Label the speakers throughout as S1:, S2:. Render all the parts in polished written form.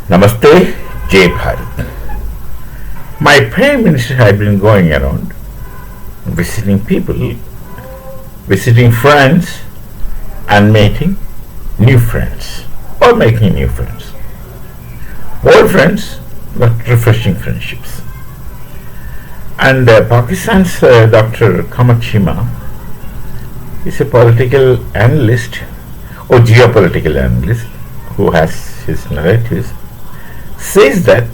S1: Namaste, Jai Bharat. My Prime Minister had been going around visiting people, visiting friends, and making new friends, or making new friends. Old friends, but refreshing friendships. And Pakistan's Dr. Kamachima is a political analyst or geopolitical analyst who has his narratives, says that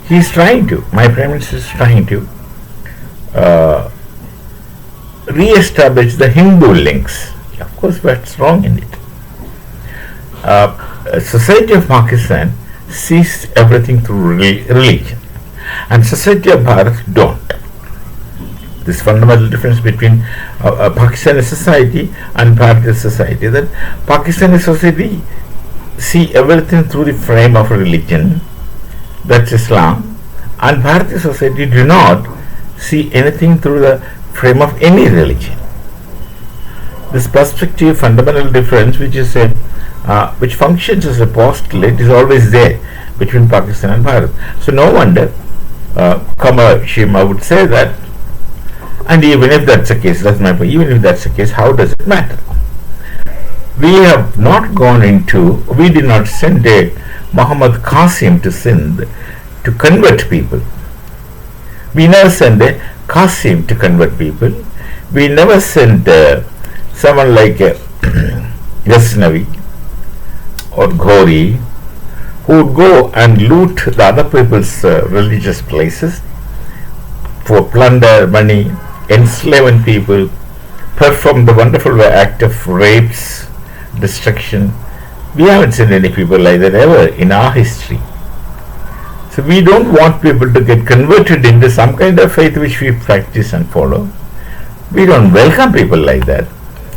S1: my Prime Minister is trying to re-establish the Hindu links. Of course, what's wrong in it? Society of Pakistan sees everything through religion, and Society of Bharat don't. This fundamental difference between Pakistani society and Bharatiya society, that Pakistani society see everything through the frame of religion, that's Islam, and Bharatiya society do not see anything through the frame of any religion. This perspective, fundamental difference, which functions as a postulate, is always there between Pakistan and Bharat. So no wonder Kamachima would say that. And even if that's the case, that's my point, even if that's the case, how does it matter? We did not send a Muhammad Qasim to Sindh to convert people. We never send a Qasim to convert people. We never send someone like Ghaznavi or Ghori, who would go and loot the other people's religious places for plunder, money, enslaving people, perform the wonderful act of rapes, destruction. We haven't seen any people like that ever in our history. So we don't want people to get converted into some kind of faith which we practice and follow. We don't welcome people like that.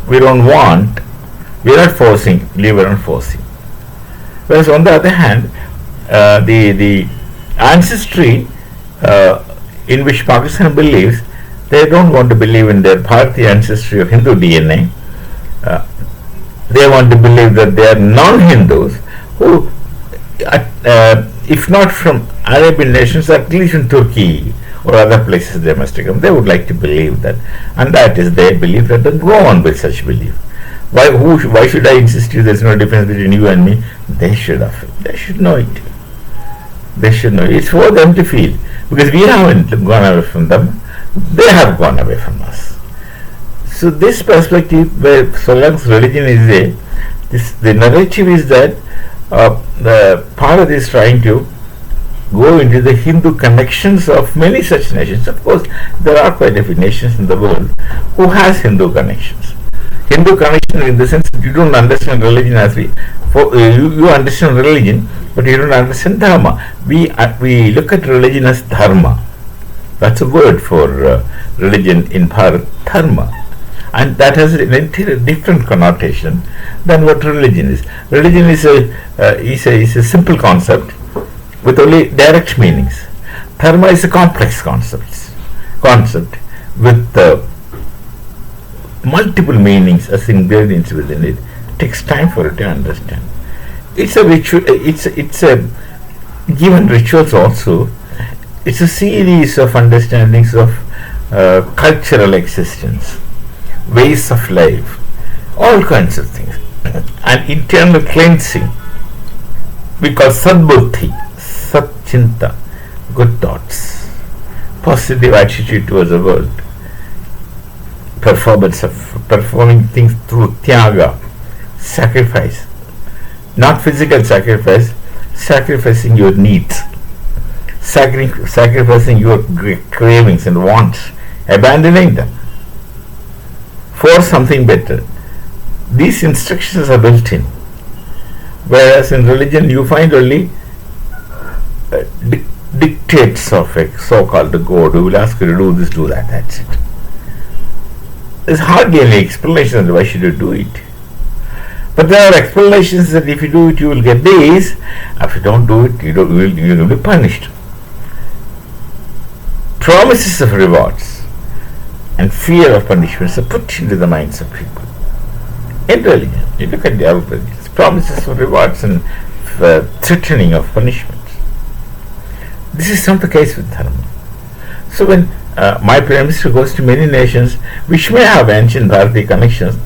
S1: We are not forcing, we are not forcing. Whereas on the other hand, the ancestry in which Pakistan believes, they don't want to believe in their Bharatiya ancestry of Hindu DNA. They want to believe that they are non-Hindus who, if not from Arabian nations, at least in Turkey or other places they must have come. They would like to believe that, and that is their belief. Let them go on with such belief. Why should I insist you there's no difference between you and me? They should know it. They should know it. It's for them to feel, because we haven't gone away from them. They have gone away from us. So this perspective, where so long as religion is there, the narrative is that the Bharat is trying to go into the Hindu connections of many such nations. Of course, there are quite a few nations in the world who has Hindu connections. Hindu connection in the sense that you don't understand religion as you understand religion, but you don't understand dharma. We look at religion as dharma. That's a word for religion in Bharat, dharma. And that has an entirely different connotation than what religion is. Religion is a simple concept with only direct meanings. Dharma is a complex concept with multiple meanings as ingredients within it. It takes time for it to understand. It's a ritual. It's a given rituals also. It's a series of understandings of cultural existence, ways of life, all kinds of things, and internal cleansing. We call sadbuddhi, satchinta, good thoughts, positive attitude towards the world, performing things through tyaga, sacrifice, not physical sacrifice, sacrificing your needs, sacrificing your cravings and wants, abandoning them for something better. These instructions are built in, whereas in religion you find only dictates of a so-called God who will ask you to do this, do that, that's it. There's hardly any explanation as to why should you do it. But there are explanations that if you do it you will get this, if you don't do it you will be punished. Promises of rewards and fear of punishments are put into the minds of people. In religion, you look at the other religions, promises of rewards and threatening of punishments. This is not the case with Dharma. So when my Prime Minister goes to many nations which may have ancient Bharati connections,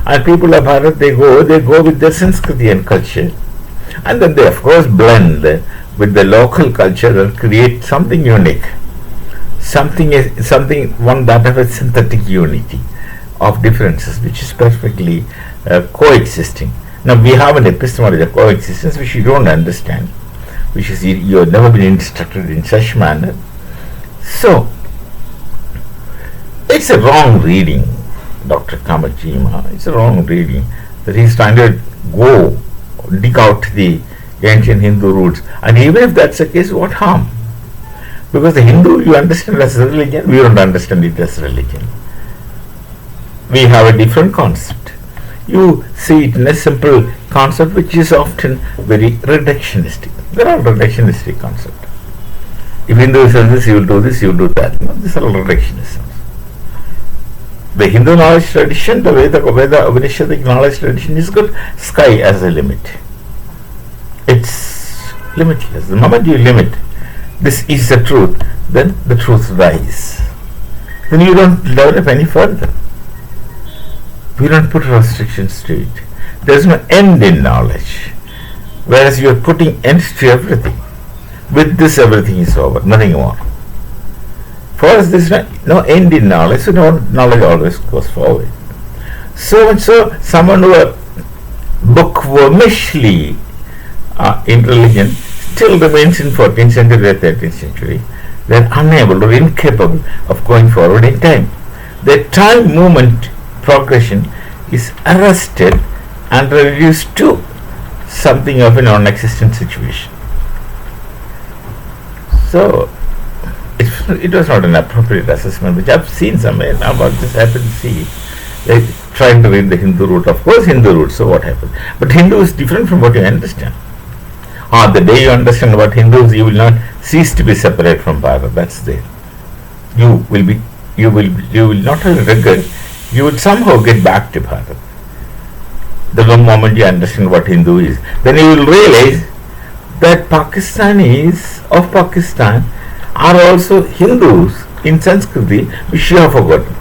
S1: and people of Bharat, they go with their Sanskriti and culture, and then they of course blend with the local culture and create something unique, something one that of a synthetic unity of differences, which is perfectly coexisting. Now we have an epistemology of coexistence which you don't understand, which is you have never been instructed in such manner. So it's a wrong reading, Dr. Kamajima. It's a wrong reading that he's trying to go dig out the ancient Hindu roots. And even if that's the case, what harm? Because the Hindu you understand as a religion, we don't understand it as religion. We have a different concept. You see it in a simple concept which is often very reductionistic. There are reductionistic concepts. If Hindu says this, you will do this, you will do that. No, these are all reductionisms. The Hindu knowledge tradition, the Veda Upanishadic knowledge tradition is good. Sky as a limit. It's limitless. The moment you limit, this is the truth, then the truth dies. Then you don't develop any further. We don't put restrictions to it. There is no end in knowledge. Whereas you are putting ends to everything. With this, everything is over, nothing more. For us, there is no end in knowledge, so knowledge always goes forward. So and so, someone who are bookwormishly in religion still remains in 14th century or 13th century. They are unable or incapable of going forward in time. The time movement progression is arrested and reduced to something of a non-existent situation. So it was not an appropriate assessment, which I've seen somewhere. Now about this I happen to see. They trying to read the Hindu root. Of course Hindu root, so what happened? But Hindu is different from what you understand. The day you understand about Hindus, you will not cease to be separate from Bharat. That's there. You will not have regret. You would somehow get back to Bharat. The moment you understand what Hindu is, then you will realize that Pakistanis of Pakistan are also Hindus in Sanskriti, which you have forgotten.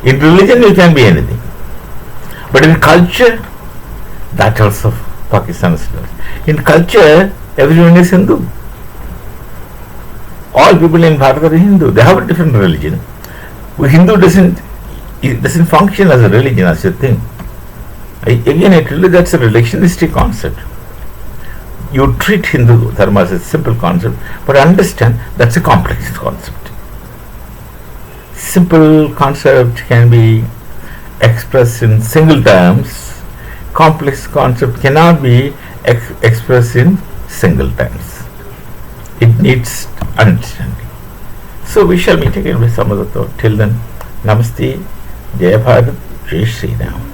S1: In religion you can be anything, but in culture, that also Pakistan is lost. In culture, everyone is Hindu. All people in Bharat are Hindu. They have a different religion. Hindu doesn't function as a religion, as you think. Again, I tell you that's a reductionistic concept. You treat Hindu Dharma as a simple concept, but understand that's a complex concept. Simple concept can be expressed in single terms. Complex concept cannot be expressed in single terms. It needs understanding. So we shall meet again with some other thought. Till then, Namaste, Jai Bharat, Jai Sri Ram.